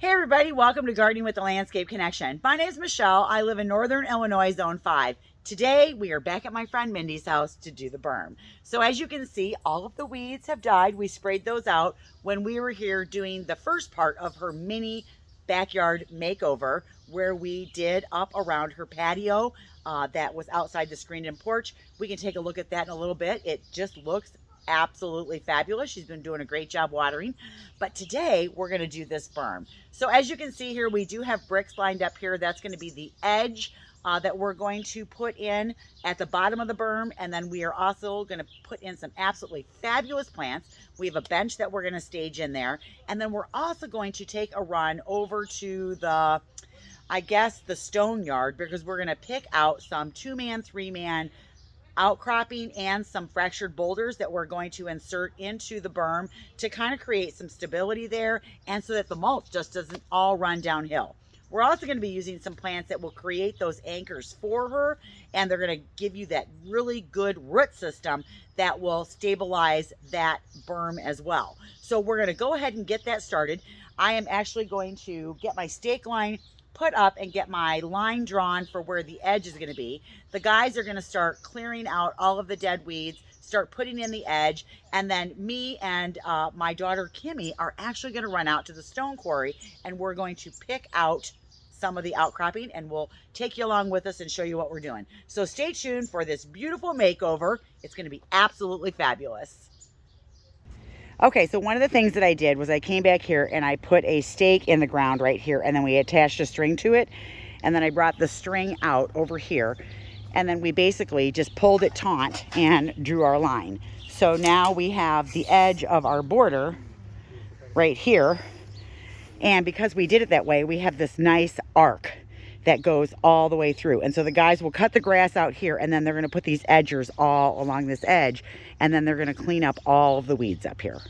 Hey everybody, welcome to Gardening with the Landscape Connection. My name is Michelle. I live in Northern Illinois, Zone 5. Today we are back at my friend Mindy's house to do the berm. So as you can see, all of the weeds have died. We sprayed those out when we were here doing the first part of her mini backyard makeover, where we did up around her patio that was outside the screened-in porch. We can take a look at that in a little bit. It just looks absolutely fabulous. She's been doing a great job watering. But today we're going to do this berm. So as you can see here, we do have bricks lined up here. That's going to be the edge that we're going to put in at the bottom of the berm. And then we are also going to put in some absolutely fabulous plants. We have a bench that we're going to stage in there. And then we're also going to take a run over to the, I guess, the stone yard, because we're going to pick out some 2-man, 3-man outcropping and some fractured boulders that we're going to insert into the berm to kind of create some stability there, and so that the mulch just doesn't all run downhill. We're also going to be using some plants that will create those anchors for her, and they're going to give you that really good root system that will stabilize that berm as well. So we're going to go ahead and get that started. I am actually going to get my stake line put up and get my line drawn for where the edge is going to be. The guys are going to start clearing out all of the dead weeds, start putting in the edge, and then me and my daughter Kimmy are actually going to run out to the stone quarry, and we're going to pick out some of the outcropping, and we'll take you along with us and show you what we're doing. So stay tuned for this beautiful makeover. It's going to be absolutely fabulous. Okay, so one of the things that I did was I came back here and I put a stake in the ground right here, and then we attached a string to it, and then I brought the string out over here, and then we basically just pulled it taut and drew our line. So now we have the edge of our border right here, and because we did it that way, we have this nice arc that goes all the way through. And so the guys will cut the grass out here, and then they're going to put these edgers all along this edge, and then they're going to clean up all of the weeds up here.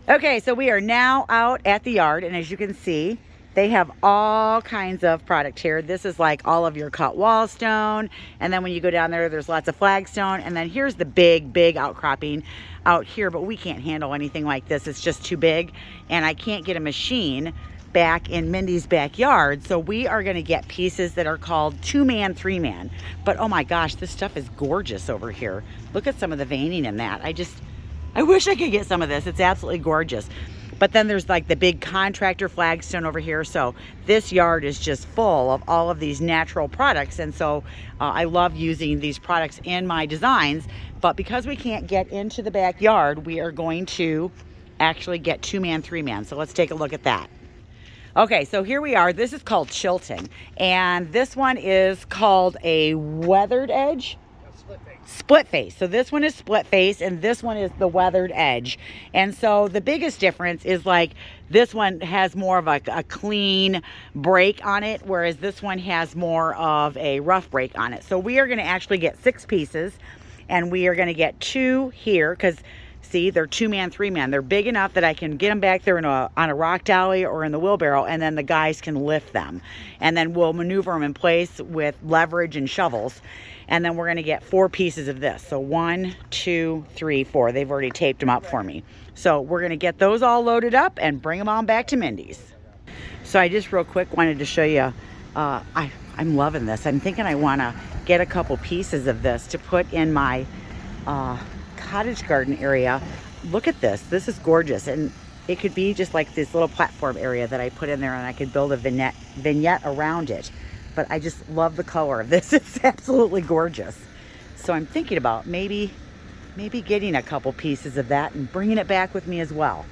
Okay, so we are now out at the yard, and as you can see, they have all kinds of product here. This is like all of your cut wall stone, and then when you go down there, there's lots of flagstone, and then here's the big outcropping out here, but we can't handle anything like this. It's just too big, and I can't get a machine back in Mindy's backyard, so we are going to get pieces that are called 2-man, 3-man. But oh my gosh, this stuff is gorgeous over here. Look at some of the veining in that. I wish I could get some of this. It's absolutely gorgeous. But then there's like the big contractor flagstone over here. So this yard is just full of all of these natural products, and so I love using these products in my designs. But because we can't get into the backyard, we are going to actually get 2-man, 3-man. So let's take a look at that. Okay, so here we are. This is called Chilton, and this one is called a weathered edge. Split face. So this one is split face, and this one is the weathered edge. And so the biggest difference is, like, this one has more of a clean break on it, whereas this one has more of a rough break on it. So we are going to actually get 6 pieces, and we are going to get 2 here, because see, they're 2-man, 3-man. They're big enough that I can get them back there on a rock dolly or in the wheelbarrow, and then the guys can lift them. And then we'll maneuver them in place with leverage and shovels. And then we're going to get 4 pieces of this. So 1, 2, 3, 4. They've already taped them up for me. So we're going to get those all loaded up and bring them on back to Mindy's. So I just real quick wanted to show you, I'm loving this. I'm thinking I want to get a couple pieces of this to put in my cottage garden area. Look at this. This is gorgeous, and it could be just like this little platform area that I put in there, and I could build a vignette around it. But I just love the color of this. It's absolutely gorgeous. So I'm thinking about maybe getting a couple pieces of that and bringing it back with me as well.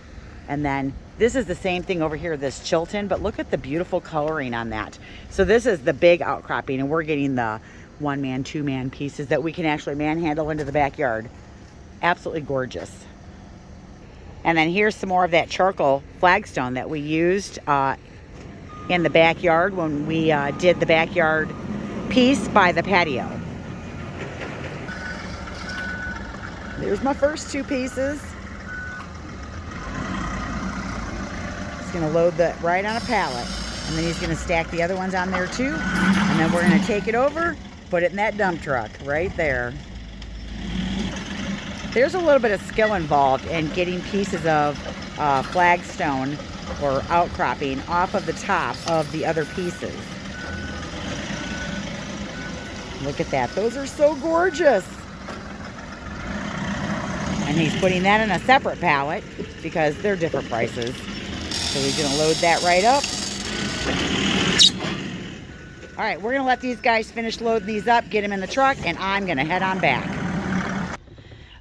And then this is the same thing over here, this Chilton, but look at the beautiful coloring on that. So this is the big outcropping, and we're getting the 1-man, 2-man pieces that we can actually manhandle into the backyard. Absolutely gorgeous. And then here's some more of that charcoal flagstone that we used in the backyard when we did the backyard piece by the patio. There's my first 2 pieces. He's going to load that right on a pallet, and then he's going to stack the other ones on there too, and then we're going to take it over, put it in that dump truck right there. There's a little bit of skill involved in getting pieces of flagstone or outcropping off of the top of the other pieces. Look at that. Those are so gorgeous. And he's putting that in a separate pallet because they're different prices. So he's going to load that right up. All right, we're going to let these guys finish loading these up, get them in the truck, and I'm going to head on back.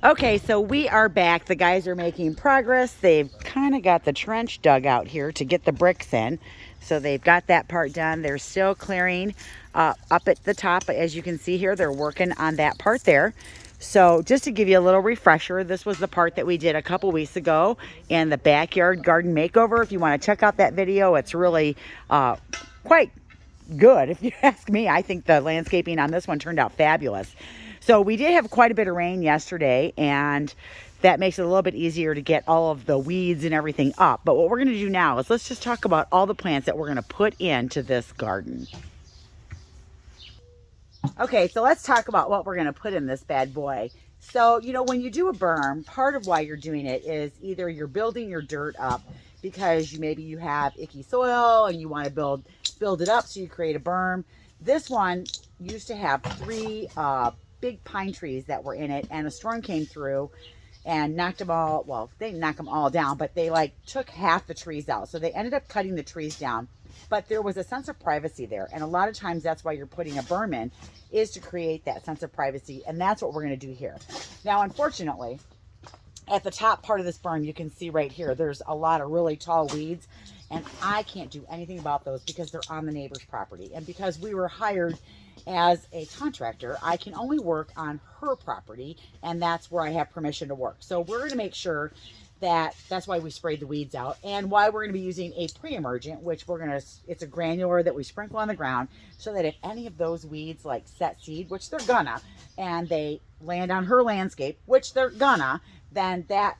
Okay, so we are back. The guys are making progress. They've kind of got the trench dug out here to get the bricks in. So they've got that part done. They're still clearing up at the top. But as you can see here, they're working on that part there. So just to give you a little refresher, this was the part that we did a couple weeks ago in the backyard garden makeover. If you want to check out that video, it's really quite good. If you ask me, I think the landscaping on this one turned out fabulous. So we did have quite a bit of rain yesterday, and that makes it a little bit easier to get all of the weeds and everything up. But what we're going to do now is let's just talk about all the plants that we're going to put into this garden. Okay, so let's talk about what we're going to put in this bad boy. So, you know, when you do a berm, part of why you're doing it is either you're building your dirt up because maybe you have icky soil and you want to build it up, so you create a berm. This one used to have 3 big pine trees that were in it, and a storm came through and knocked them all, well, they didn't knock them all down, but they like took half the trees out. So they ended up cutting the trees down, but there was a sense of privacy there. And a lot of times that's why you're putting a berm in, is to create that sense of privacy. And that's what we're going to do here. Now, unfortunately, at the top part of this berm, you can see right here, there's a lot of really tall weeds, and I can't do anything about those because they're on the neighbor's property. And because we were hired as a contractor, I can only work on her property, and that's where I have permission to work. So we're going to make sure that that's why we sprayed the weeds out, and why we're going to be using a pre-emergent, which it's a granular that we sprinkle on the ground, so that if any of those weeds like set seed, which they're gonna, and they land on her landscape, which they're gonna, then that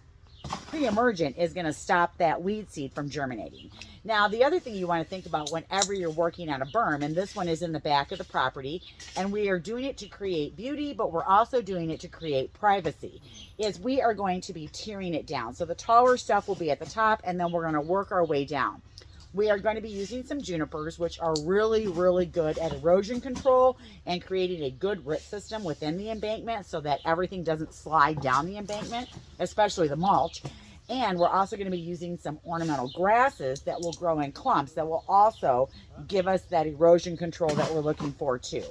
pre-emergent is going to stop that weed seed from germinating. Now, the other thing you want to think about whenever you're working on a berm, and this one is in the back of the property, and we are doing it to create beauty, but we're also doing it to create privacy, is we are going to be tearing it down. So the taller stuff will be at the top, and then we're going to work our way down. We are going to be using some junipers, which are really, really good at erosion control and creating a good root system within the embankment so that everything doesn't slide down the embankment, especially the mulch. And we're also going to be using some ornamental grasses that will grow in clumps that will also give us that erosion control that we're looking for too.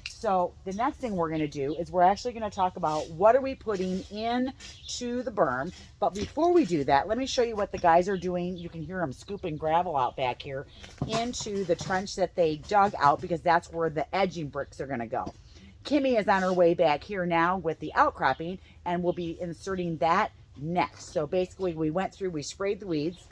So the next thing we're going to do is we're actually going to talk about what are we putting into the berm. But before we do that, let me show you what the guys are doing. You can hear them scooping gravel out back here into the trench that they dug out, because that's where the edging bricks are going to go. Kimmy is on her way back here now with the outcropping, and we'll be inserting that next. So basically we went through, we sprayed the weeds,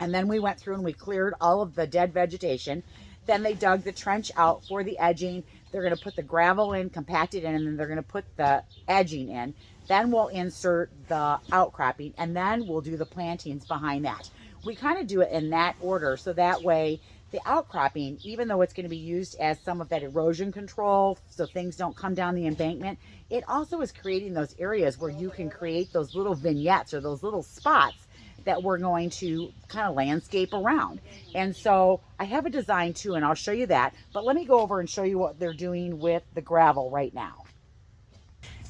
and then we went through and we cleared all of the dead vegetation. Then they dug the trench out for the edging. They're going to put the gravel in, compact it in, and then they're going to put the edging in. Then we'll insert the outcropping, and then we'll do the plantings behind that. We kind of do it in that order, so that way the outcropping, even though it's going to be used as some of that erosion control so things don't come down the embankment, it also is creating those areas where you can create those little vignettes or those little spots that we're going to kind of landscape around. And so I have a design too, and I'll show you that, but let me go over and show you what they're doing with the gravel right now.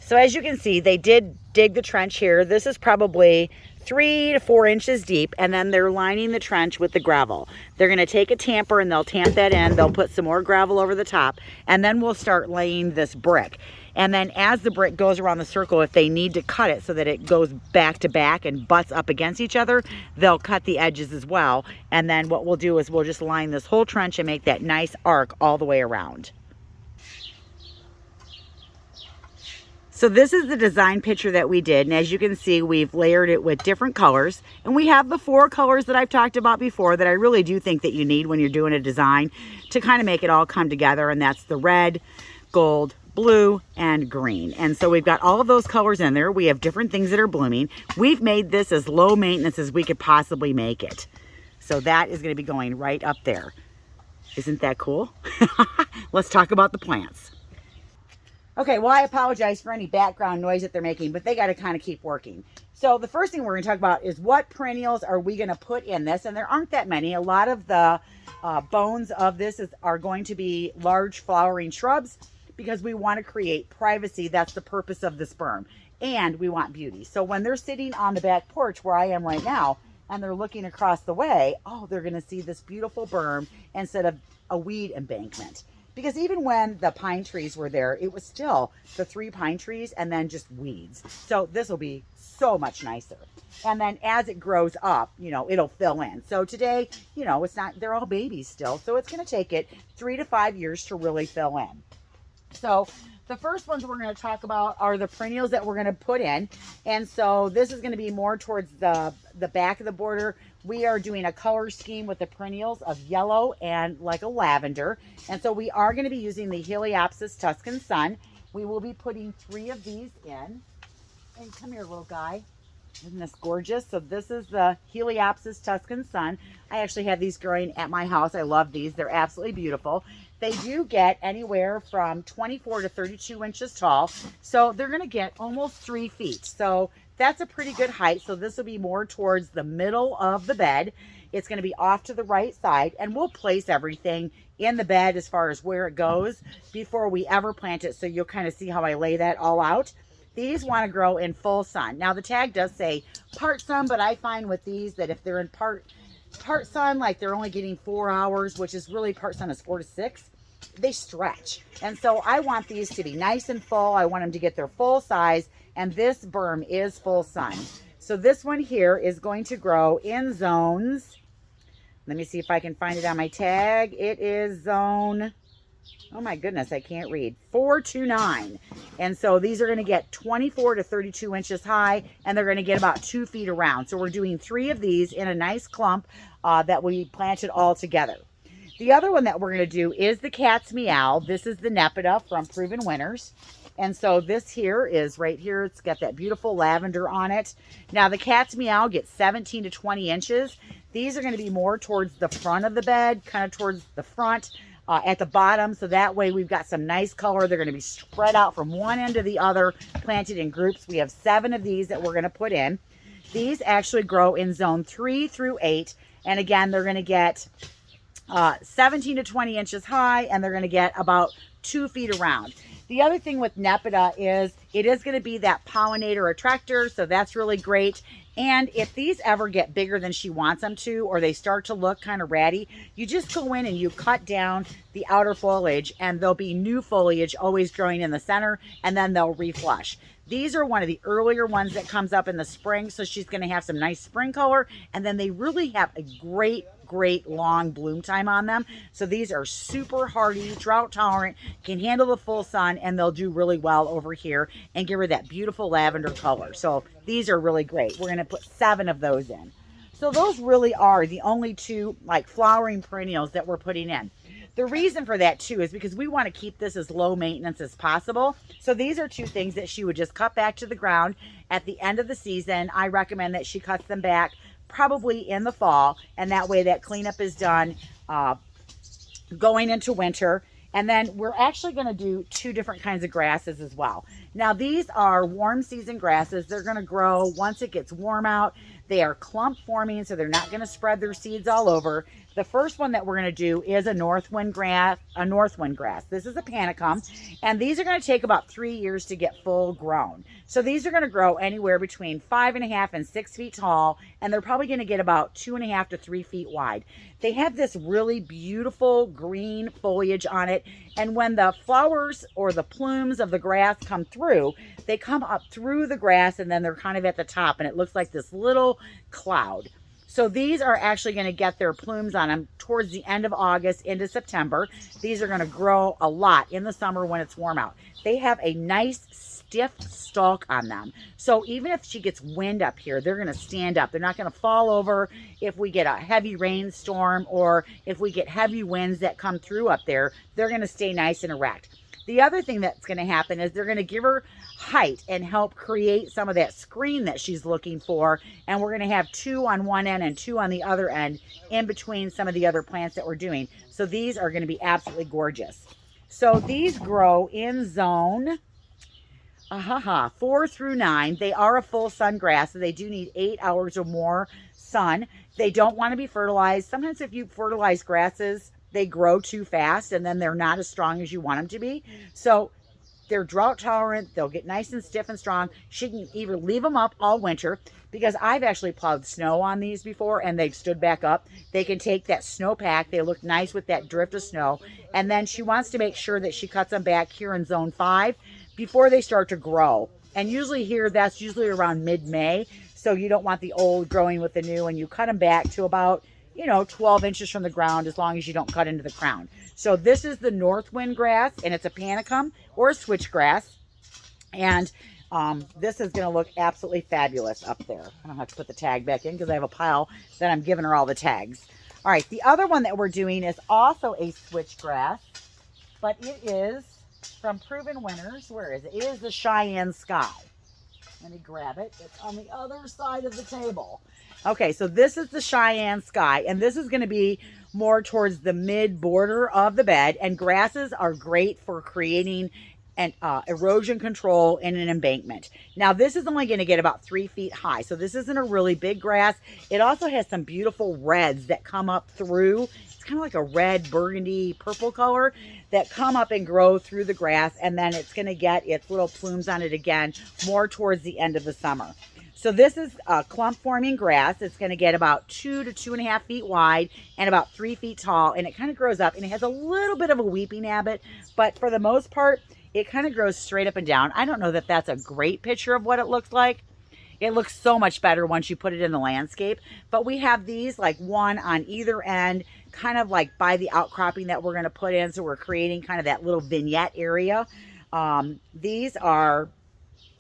So as you can see, they did dig the trench here. This is probably 3 to 4 inches deep, and then they're lining the trench with the gravel. They're going to take a tamper and they'll tamp that in. They'll put some more gravel over the top, and then we'll start laying this brick. And then as the brick goes around the circle, if they need to cut it so that it goes back to back and butts up against each other, they'll cut the edges as well. And then what we'll do is we'll just line this whole trench and make that nice arc all the way around. So this is the design picture that we did, and as you can see, we've layered it with different colors, and we have the 4 colors that I've talked about before that I really do think that you need when you're doing a design to kind of make it all come together, and that's the red, gold, blue, and green. And so we've got all of those colors in there. We have different things that are blooming. We've made this as low maintenance as we could possibly make it. So that is going to be going right up there. Isn't that cool? Let's talk about the plants. Okay, well, I apologize for any background noise that they're making, but they got to kind of keep working. So the first thing we're going to talk about is what perennials are we going to put in this? And there aren't that many. A lot of the bones of this are going to be large flowering shrubs because we want to create privacy. That's the purpose of this berm. And we want beauty. So when they're sitting on the back porch where I am right now, and they're looking across the way, oh, they're going to see this beautiful berm instead of a weed embankment. Because even when the pine trees were there, it was still the 3 pine trees and then just weeds. So this will be so much nicer. And then as it grows up, you know, it'll fill in. So today, you know, it's not, they're all babies still. So it's going to take it 3 to 5 years to really fill in. So the first ones we're going to talk about are the perennials that we're going to put in. And so this is going to be more towards the back of the border. We are doing a color scheme with the perennials of yellow and like a lavender. And so we are going to be using the Heliopsis Tuscan Sun. We will be putting 3 of these in. And come here, little guy. Isn't this gorgeous? So this is the Heliopsis Tuscan Sun. I actually have these growing at my house. I love these. They're absolutely beautiful. They do get anywhere from 24 to 32 inches tall. So they're going to get almost 3 feet. So that's a pretty good height. So this will be more towards the middle of the bed. It's going to be off to the right side. And we'll place everything in the bed as far as where it goes before we ever plant it. So you'll kind of see how I lay that all out. These want to grow in full sun. Now the tag does say part sun, but I find with these that if they're in part sun, like they're only getting 4 hours, which is really part sun is 4 to 6, they stretch. And so I want these to be nice and full. I want them to get their full size, and this berm is full sun. So this one here is going to grow in zones. Let me see if I can find it on my tag. It is zone, oh my goodness, I can't read, 4 to 9. And so these are going to get 24 to 32 inches high, and they're going to get about 2 feet around. So we're doing 3 of these in a nice clump that we planted all together. The other one that we're going to do is the Cat's Meow. This is the Nepeta from Proven Winners. And so this here is right here. It's got that beautiful lavender on it. Now the Cat's Meow gets 17 to 20 inches. These are going to be more towards the front of the bed, kind of towards the front. At the bottom, so that way we've got some nice color. They're going to be spread out from one end to the other, planted in groups. We have 7 of these that we're going to put in. These actually grow in zone 3 through 8, and again, they're going to get 17 to 20 inches high, and they're going to get about 2 feet around. The other thing with Nepeta is it is going to be that pollinator attractor, so that's really great. And if these ever get bigger than she wants them to, or they start to look kind of ratty, you just go in and you cut down the outer foliage, and there'll be new foliage always growing in the center, and then they'll reflush. These are one of the earlier ones that comes up in the spring, so she's going to have some nice spring color, and then they really have a great long bloom time on them. So these are super hardy, drought tolerant, can handle the full sun, and they'll do really well over here and give her that beautiful lavender color. So these are really great. We're going to put 7 of those in. So those really are the only 2 like flowering perennials that we're putting in. The reason for that too is because we want to keep this as low maintenance as possible. So these are 2 things that she would just cut back to the ground at the end of the season. I recommend that she cuts them back probably in the fall, and that way that cleanup is done going into winter. And then we're actually going to do 2 different kinds of grasses as well. Now these are warm season grasses. They're going to grow once it gets warm out. They are clump forming, so they're not going to spread their seeds all over. The first one that we're going to do is a northwind grass. This is a panicum, and these are going to take about 3 years to get full grown. So these are going to grow anywhere between 5.5 and 6 feet tall, and they're probably going to get about 2.5 to 3 feet wide. They have this really beautiful green foliage on it, and when the flowers or the plumes of the grass come through, they come up through the grass, and then they're kind of at the top, and it looks like this little cloud. So these are actually going to get their plumes on them towards the end of August into September. These are going to grow a lot in the summer when it's warm out. They have a nice stiff stalk on them. So even if she gets wind up here, they're going to stand up. They're not going to fall over if we get a heavy rainstorm, or if we get heavy winds that come through up there. They're going to stay nice and erect. The other thing that's going to happen is they're going to give her height and help create some of that screen that she's looking for. And we're going to have 2 on one end and 2 on the other end in between some of the other plants that we're doing. So these are going to be absolutely gorgeous. So these grow in zone 4 through 9. They are a full sun grass, so they do need 8 hours or more sun. They don't want to be fertilized. Sometimes if you fertilize grasses, they grow too fast and then they're not as strong as you want them to be. So they're drought tolerant. They'll get nice and stiff and strong. She can either leave them up all winter, because I've actually plowed snow on these before and they've stood back up. They can take that snowpack. They look nice with that drift of snow. And then she wants to make sure that she cuts them back here in zone 5 before they start to grow. And usually here, that's usually around mid-May. So you don't want the old growing with the new, and you cut them back to about, 12 inches from the ground, as long as you don't cut into the crown. So this is the Northwind grass, and it's a panicum or a switchgrass. And this is going to look absolutely fabulous up there. I don't have to put the tag back in because I have a pile that I'm giving her all the tags. All right, the other one that we're doing is also a switchgrass, but it is from Proven Winners. Where is it? It is the Cheyenne Sky. Let me grab it. It's on the other side of the table. Okay, so this is the Cheyenne Sky, and this is going to be more towards the mid border of the bed. And grasses are great for creating an erosion control in an embankment. Now, this is only going to get about 3 feet high, so this isn't a really big grass. It also has some beautiful reds that come up through. It's kind of like a red, burgundy, purple color that come up and grow through the grass, and then it's going to get its little plumes on it again more towards the end of the summer. So this is a clump forming grass. It's going to get about 2 to 2.5 feet wide and about 3 feet tall, and it kind of grows up, and it has a little bit of a weeping habit, but for the most part, it kind of grows straight up and down. I don't know that that's a great picture of what it looks like. It looks so much better once you put it in the landscape. But we have these like one on either end, kind of like by the outcropping that we're going to put in. So we're creating kind of that little vignette area. These are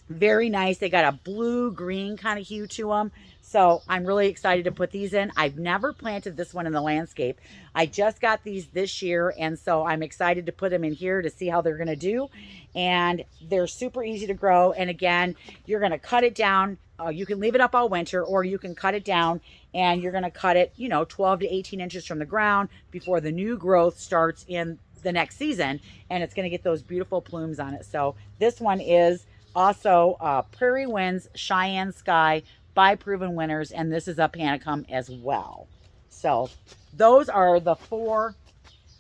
very nice. They got a blue-green kind of hue to them. So I'm really excited to put these in. I've never planted this one in the landscape. I just got these this year, and so I'm excited to put them in here to see how they're going to do. And they're super easy to grow. And again, you're going to cut it down. You can leave it up all winter, or you can cut it down, and you're going to cut it, 12 to 18 inches from the ground before the new growth starts in the next season. And it's going to get those beautiful plumes on it. So this one is also Prairie Winds Cheyenne Sky by Proven Winners, and this is a panicum as well. So those are the 4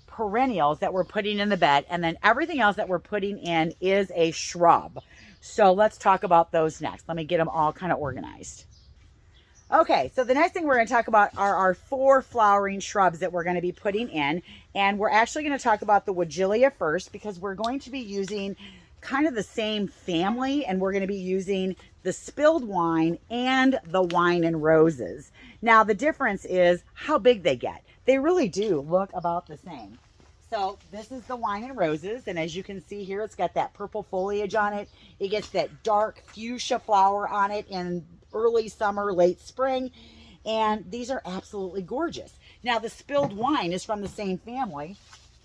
perennials that we're putting in the bed, and then everything else that we're putting in is a shrub. So let's talk about those next. Let me get them all kind of organized. Okay, so the next thing we're going to talk about are our 4 flowering shrubs that we're going to be putting in, and we're actually going to talk about the Weigela first, because we're going to be using kind of the same family, and we're going to be using the spilled wine and the wine and roses. Now, the difference is how big they get. They really do look about the same. So this is the wine and roses, and as you can see here, it's got that purple foliage on it. It gets that dark fuchsia flower on it in early summer, late spring, and these are absolutely gorgeous. Now, the spilled wine is from the same family,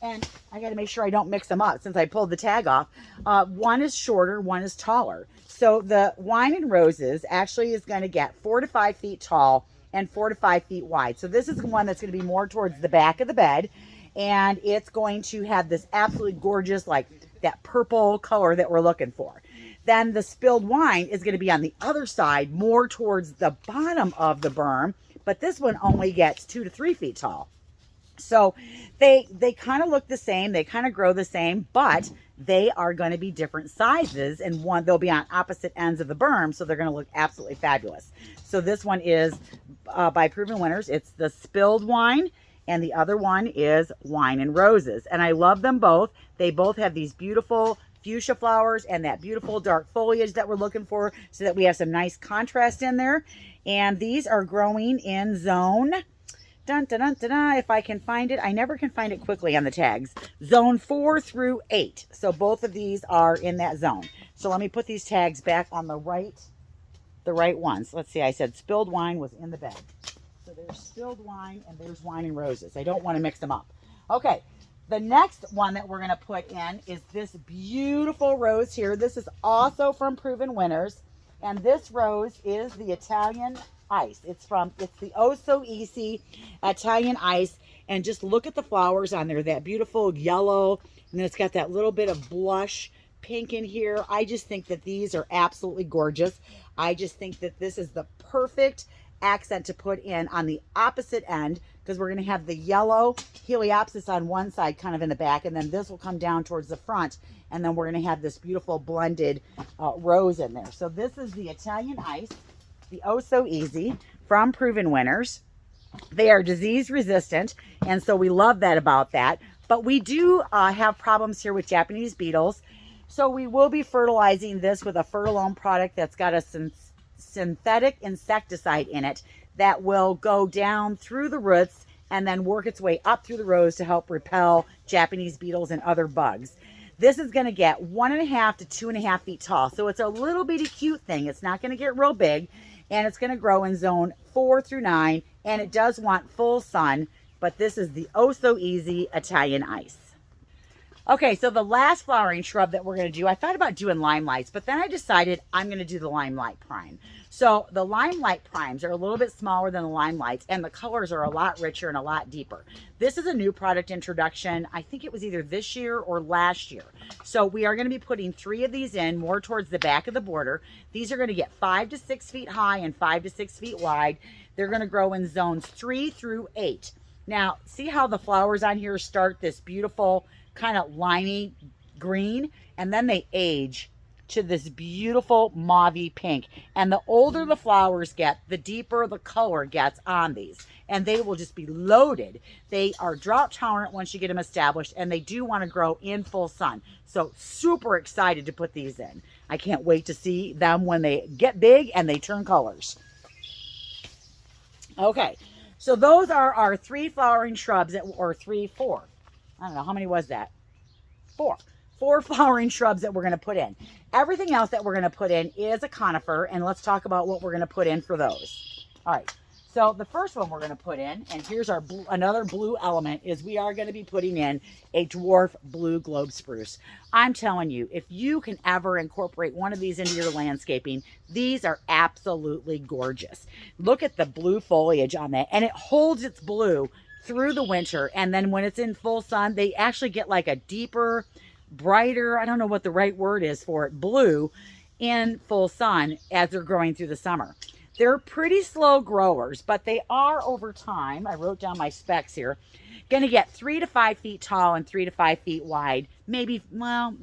and I got to make sure I don't mix them up since I pulled the tag off. One is shorter, one is taller. So the wine and roses actually is going to get 4 to 5 feet tall and 4 to 5 feet wide. So this is the one that's going to be more towards the back of the bed, and it's going to have this absolutely gorgeous, like that purple color that we're looking for. Then the spilled wine is going to be on the other side, more towards the bottom of the berm, but this one only gets 2 to 3 feet tall. So they kind of look the same, they kind of grow the same, but they are going to be different sizes, and they'll be on opposite ends of the berm, so they're going to look absolutely fabulous. So this one is by Proven Winners. It's the spilled wine, and the other one is wine and roses, and I love them both. They both have these beautiful fuchsia flowers and that beautiful dark foliage that we're looking for, so that we have some nice contrast in there. And these are growing in zone, dun, dun, dun, dun, dun, if I can find it. I never can find it quickly on the tags. Zone 4 through 8. So both of these are in that zone. So let me put these tags back on the right ones. Let's see, I said spilled wine was in the bed. So there's spilled wine and there's wine and roses. I don't want to mix them up. Okay, the next one that we're going to put in is this beautiful rose here. This is also from Proven Winners. And this rose is the Italian Ice. It's the Oh So Easy Italian Ice, and just look at the flowers on there, that beautiful yellow, and then it's got that little bit of blush pink in here. I just think that these are absolutely gorgeous. I just think that this is the perfect accent to put in on the opposite end, because we're going to have the yellow heliopsis on one side kind of in the back, and then this will come down towards the front, and then we're going to have this beautiful blended rose in there. So this is the Italian Ice, the Oh So Easy from Proven Winners. They are disease resistant, and so we love that about that. But we do have problems here with Japanese beetles, so we will be fertilizing this with a Fertilome product that's got a synthetic insecticide in it that will go down through the roots and then work its way up through the rows to help repel Japanese beetles and other bugs. This is going to get 1.5 to 2.5 feet tall, so it's a little bitty cute thing. It's not going to get real big, and it's going to grow in zone 4 through 9, and it does want full sun, but this is the Oh So Easy Italian Ice. Okay, so the last flowering shrub that we're going to do, I thought about doing Limelights, but then I decided I'm going to do the Limelight Prime. So the Limelight Primes are a little bit smaller than the Limelights, and the colors are a lot richer and a lot deeper. This is a new product introduction. I think it was either this year or last year. So we are going to be putting 3 of these in, more towards the back of the border. These are going to get 5 to 6 feet high and 5 to 6 feet wide. They're going to grow in zones 3 through 8. Now, see how the flowers on here start this beautiful kind of limey green, and then they age to this beautiful mauvey pink. And the older the flowers get, the deeper the color gets on these, and they will just be loaded. They are drought tolerant once you get them established, and they do want to grow in full sun. So super excited to put these in. I can't wait to see them when they get big and they turn colors. Okay, so those are our 3 flowering shrubs, or 4. I don't know, how many was that? 4 flowering shrubs that we're going to put in. Everything else that we're going to put in is a conifer, and let's talk about what we're going to put in for those. All right, so the first one we're going to put in, and here's our another blue element, is we are going to be putting in a dwarf blue globe spruce. I'm telling you, if you can ever incorporate one of these into your landscaping, these are absolutely gorgeous. Look at the blue foliage on that, and it holds its blue through the winter, and then when it's in full sun, they actually get like a deeper, brighter, I don't know what the right word is for it, blue in full sun as they're growing through the summer. They're pretty slow growers, but they are, over time, I wrote down my specs here, going to get 3 to 5 feet tall and 3 to 5 feet wide, maybe 5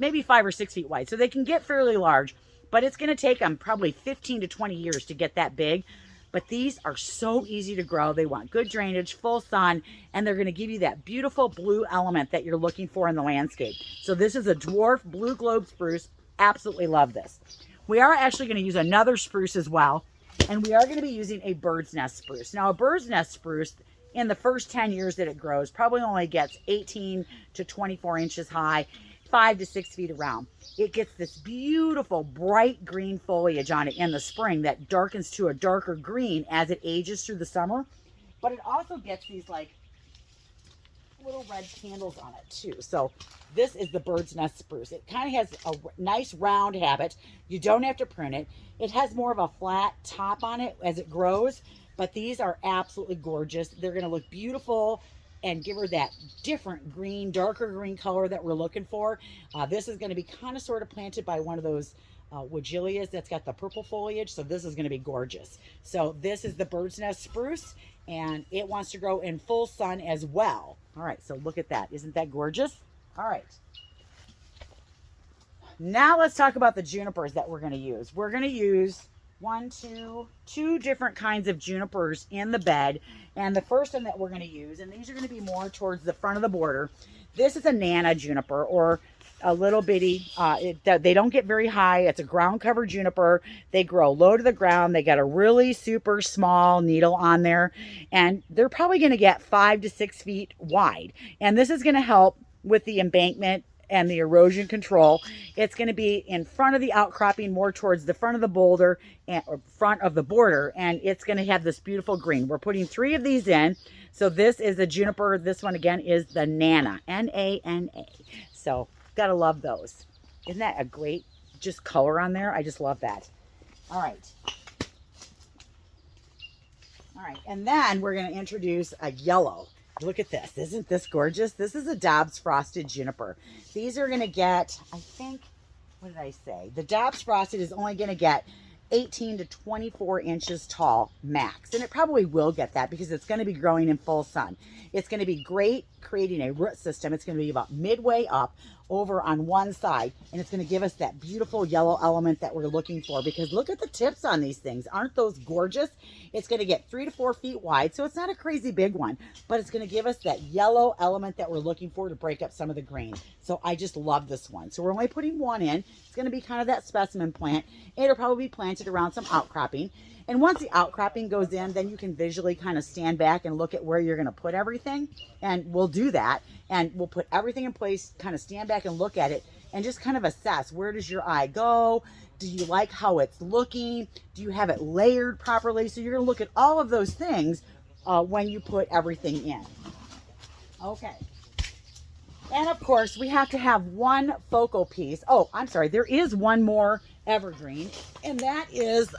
or 6 feet wide. So they can get fairly large, but it's going to take them probably 15 to 20 years to get that big. But these are so easy to grow. They want good drainage, full sun, and they're going to give you that beautiful blue element that you're looking for in the landscape. So this is a dwarf blue globe spruce. Absolutely love this. We are actually going to use another spruce as well, and we are going to be using a bird's nest spruce. Now, a bird's nest spruce, in the first 10 years that it grows, probably only gets 18 to 24 inches high, 5 to 6 feet around. It gets this beautiful bright green foliage on it in the spring that darkens to a darker green as it ages through the summer. But it also gets these like little red candles on it too. So this is the bird's nest spruce. It kind of has a nice round habit. You don't have to prune it. It has more of a flat top on it as it grows, but these are absolutely gorgeous. They're going to look beautiful and give her that different green, darker green color that we're looking for. This is going to be kind of sort of planted by one of those Woodgilias that's got the purple foliage, so this is going to be gorgeous. So this is the bird's nest spruce, and it wants to grow in full sun as well. All right, so look at that. Isn't that gorgeous? All right. Now let's talk about the junipers that we're going to use. We're going to use two different kinds of junipers in the bed. And the first one that we're going to use, and these are going to be more towards the front of the border. This is a Nana juniper, or a little bitty, they don't get very high. It's a ground cover juniper. They grow low to the ground. They got a really super small needle on there, and they're probably going to get 5 to 6 feet wide. And this is going to help with the embankment and the erosion control. It's going to be in front of the outcropping, more towards the front of the boulder and or front of the border, and it's going to have this beautiful green. We're putting 3 of these in. So this is the juniper. This one again is the Nana, N-A-N-A. So gotta love those. Isn't that a great just color on there? I just love that. All right. All right, and then we're going to introduce a yellow. Look at this. Isn't this gorgeous? This is a Dobbs Frosted Juniper. These are going to get, I think, what did I say? The Dobbs Frosted is only going to get 18 to 24 inches tall max. And it probably will get that because it's going to be growing in full sun. It's going to be great creating a root system. It's going to be about midway up over on one side, and it's going to give us that beautiful yellow element that we're looking for, because look at the tips on these things. Aren't those gorgeous? It's going to get 3 to 4 feet wide, so it's not a crazy big one, but it's going to give us that yellow element that we're looking for to break up some of the green. So I just love this one. So we're only putting one in. It's going to be kind of that specimen plant. It'll probably be planted around some outcropping. And once the outcropping goes in, then you can visually kind of stand back and look at where you're going to put everything. And we'll do that. And we'll put everything in place, kind of stand back and look at it and just kind of assess, where does your eye go? Do you like how it's looking? Do you have it layered properly? So you're going to look at all of those things when you put everything in. Okay. And of course, we have to have one focal piece. Oh, I'm sorry. There is one more evergreen, and that is...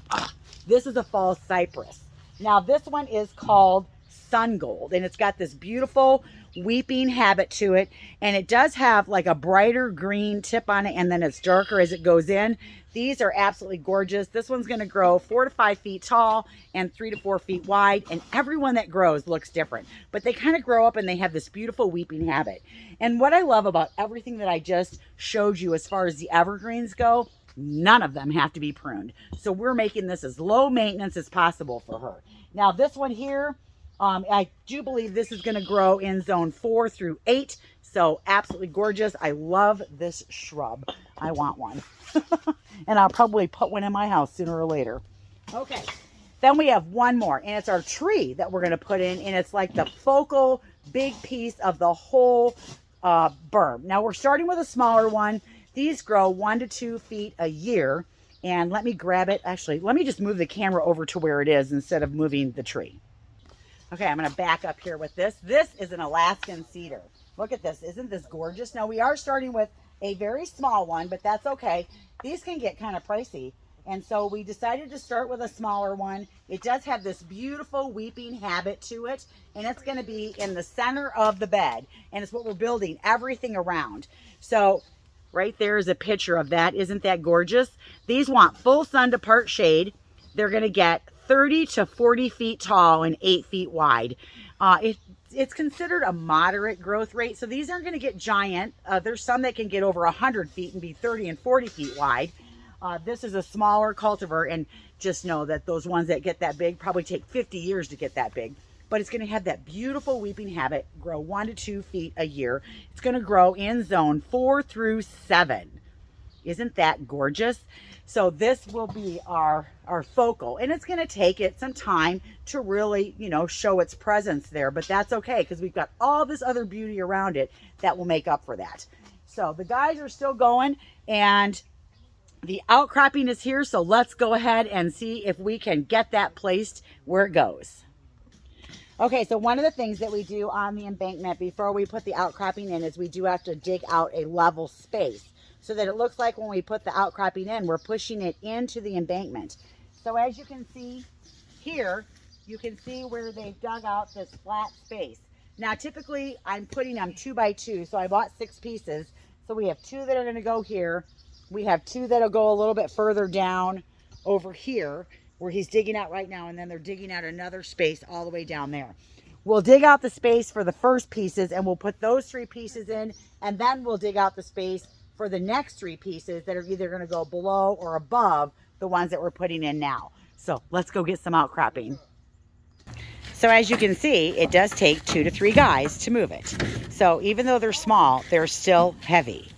this is a fall cypress. Now this one is called Sun Gold, and it's got this beautiful weeping habit to it, and it does have like a brighter green tip on it, and then it's darker as it goes in. These are absolutely gorgeous. This one's going to grow 4 to 5 feet tall and 3 to 4 feet wide, and every one that grows looks different, but they kind of grow up and they have this beautiful weeping habit. And what I love about everything that I just showed you as far as the evergreens go, none of them have to be pruned. So we're making this as low maintenance as possible for her. Now this one here, I do believe this is going to grow in zone 4 through 8. So absolutely gorgeous. I love this shrub. I want one. And I'll probably put one in my house sooner or later. Okay. Then we have one more, and it's our tree that we're going to put in, and it's like the focal big piece of the whole berm. Now we're starting with a smaller one. These grow 1 to 2 feet a year. And let me grab it. Actually, let me just move the camera over to where it is instead of moving the tree. Okay, I'm going to back up here with this. This is an Alaskan Cedar. Look at this. Isn't this gorgeous? Now, we are starting with a very small one, but that's okay. These can get kind of pricey. And so we decided to start with a smaller one. It does have this beautiful weeping habit to it, and it's going to be in the center of the bed. And it's what we're building everything around. So right there is a picture of that. Isn't that gorgeous? These want full sun to part shade. They're going to get 30 to 40 feet tall and 8 feet wide. It's considered a moderate growth rate, so these aren't going to get giant. There's some that can get over 100 feet and be 30 and 40 feet wide. This is a smaller cultivar, and just know that those ones that get that big probably take 50 years to get that big. But it's going to have that beautiful weeping habit, grow 1 to 2 feet a year. It's going to grow in zone 4 through 7. Isn't that gorgeous? So this will be our focal, and it's going to take it some time to really, show its presence there, but that's okay because we've got all this other beauty around it that will make up for that. So the guys are still going, and the outcropping is here, so let's go ahead and see if we can get that placed where it goes. Okay, so one of the things that we do on the embankment before we put the outcropping in is we do have to dig out a level space so that it looks like when we put the outcropping in, we're pushing it into the embankment. So as you can see here, you can see where they've dug out this flat space. Now, typically, I'm putting them 2 by 2, so I bought 6 pieces. So we have 2 that are going to go here. We have 2 that'll go a little bit further down over here where he's digging out right now, and then they're digging out another space all the way down there. We'll dig out the space for the first pieces, and we'll put those 3 pieces in, and then we'll dig out the space for the next 3 pieces that are either going to go below or above the ones that we're putting in now. So let's go get some outcropping. So as you can see, it does take 2 to 3 guys to move it. So even though they're small, they're still heavy.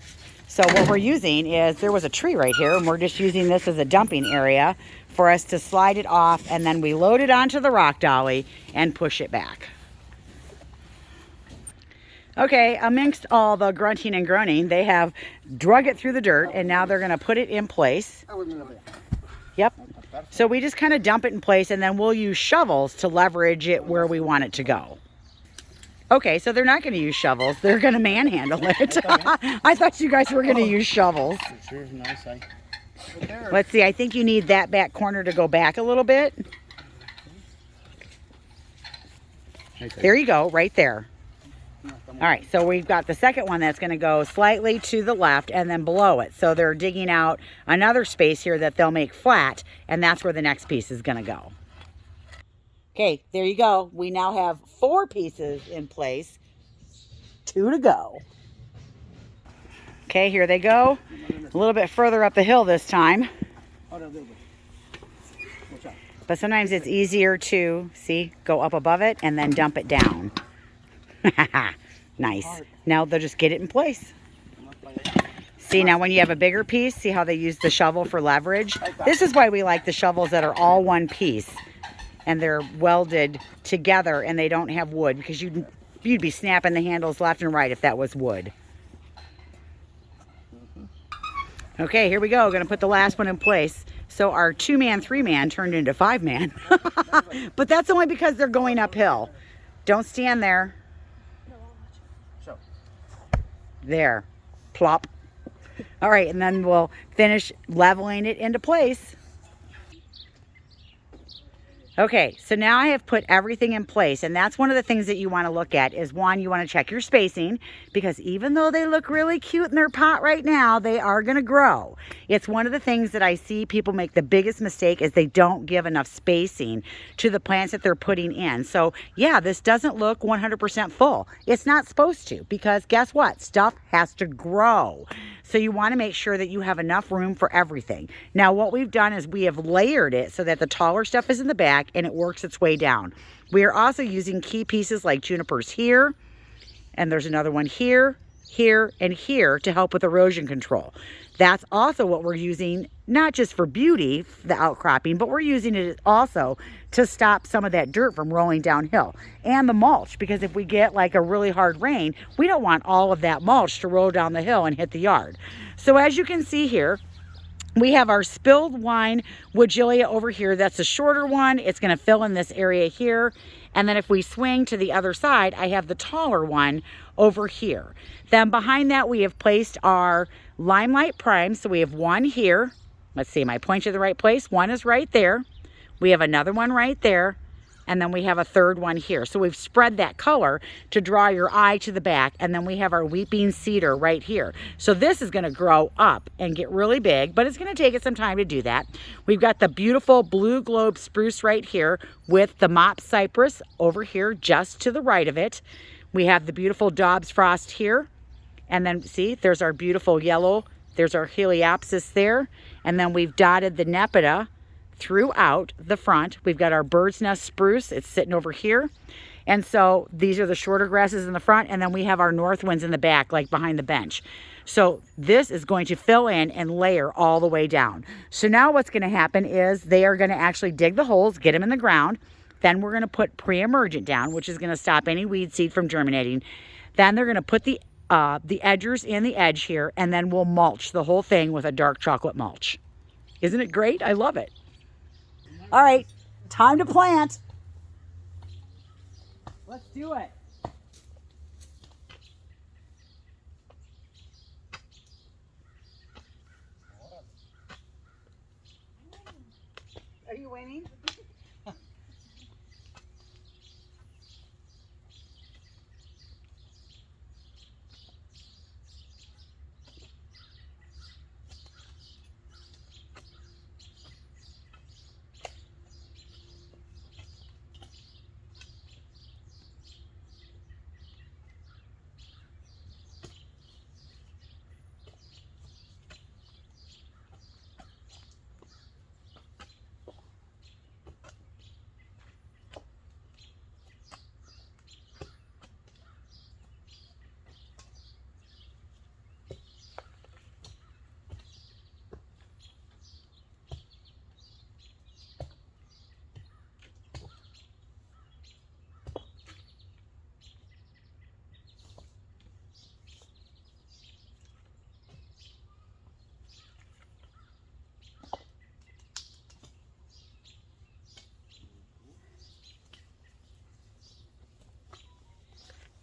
So what we're using is, there was a tree right here, and we're just using this as a dumping area for us to slide it off, and then we load it onto the rock dolly and push it back. Okay, amongst all the grunting and groaning, they have drug it through the dirt, and now they're going to put it in place. Yep. So we just kind of dump it in place, and then we'll use shovels to leverage it where we want it to go. Okay, so they're not going to use shovels. They're going to manhandle it. I thought you guys were going to use shovels. Let's see, I think you need that back corner to go back a little bit. There you go, right there. All right, so we've got the second one that's going to go slightly to the left and then below it. So they're digging out another space here that they'll make flat, and that's where the next piece is going to go. Okay, there you go. We now have 4 pieces in place. 2 to go. Okay, here they go. A little bit further up the hill this time. But sometimes it's easier to, see, go up above it and then dump it down. Nice. Now they'll just get it in place. See, now when you have a bigger piece, see how they use the shovel for leverage? This is why we like the shovels that are all one piece and they're welded together and they don't have wood, because you'd be snapping the handles left and right if that was wood. Okay, here we go. Gonna put the last one in place. So our 2-man, 3-man turned into 5-man. But that's only because they're going uphill. Don't stand there. There. Plop. All right, and then we'll finish leveling it into place. Okay, so now I have put everything in place, and that's one of the things that you want to look at is, one, you want to check your spacing, because even though they look really cute in their pot right now, they are going to grow. It's one of the things that I see people make the biggest mistake is they don't give enough spacing to the plants that they're putting in. So yeah, this doesn't look 100% full. It's not supposed to, because guess what? Stuff has to grow. So you want to make sure that you have enough room for everything. Now what we've done is we have layered it so that the taller stuff is in the back and it works its way down. We are also using key pieces like junipers here, and there's another one here, here, and here to help with erosion control. That's also what we're using, not just for beauty, the outcropping, but we're using it also to stop some of that dirt from rolling downhill. And the mulch, because if we get like a really hard rain, we don't want all of that mulch to roll down the hill and hit the yard. So as you can see here, we have our spilled wine woodgillia over here. That's a shorter one. It's going to fill in this area here. And then if we swing to the other side, I have the taller one over here. Then behind that, we have placed our Limelight Prime. So we have one here. Let's see, am I pointing to the right place? One is right there. We have another one right there. And then we have a third one here. So we've spread that color to draw your eye to the back. And then we have our weeping cedar right here. So this is going to grow up and get really big, but it's going to take it some time to do that. We've got the beautiful blue globe spruce right here with the mop cypress over here just to the right of it. We have the beautiful Dobbs frost here. And then see, there's our beautiful yellow. There's our Heliopsis there. And then we've dotted the Nepeta throughout the front. We've got our bird's nest spruce. It's sitting over here. And so these are the shorter grasses in the front. And then we have our north winds in the back, like behind the bench. So this is going to fill in and layer all the way down. So now what's going to happen is they are going to actually dig the holes, get them in the ground. Then we're going to put pre-emergent down, which is going to stop any weed seed from germinating. Then they're going to put the edgers in the edge here, and then we'll mulch the whole thing with a dark chocolate mulch. Isn't it great? I love it. All right, time to plant. Let's do it. Are you winning?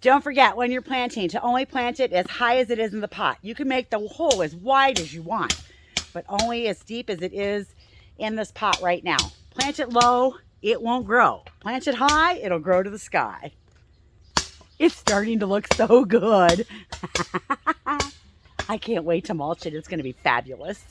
Don't forget when you're planting to only plant it as high as it is in the pot. You can make the hole as wide as you want, but only as deep as it is in this pot right now. Plant it low, it won't grow. Plant it high, it'll grow to the sky. It's starting to look so good. I can't wait to mulch it. It's going to be fabulous.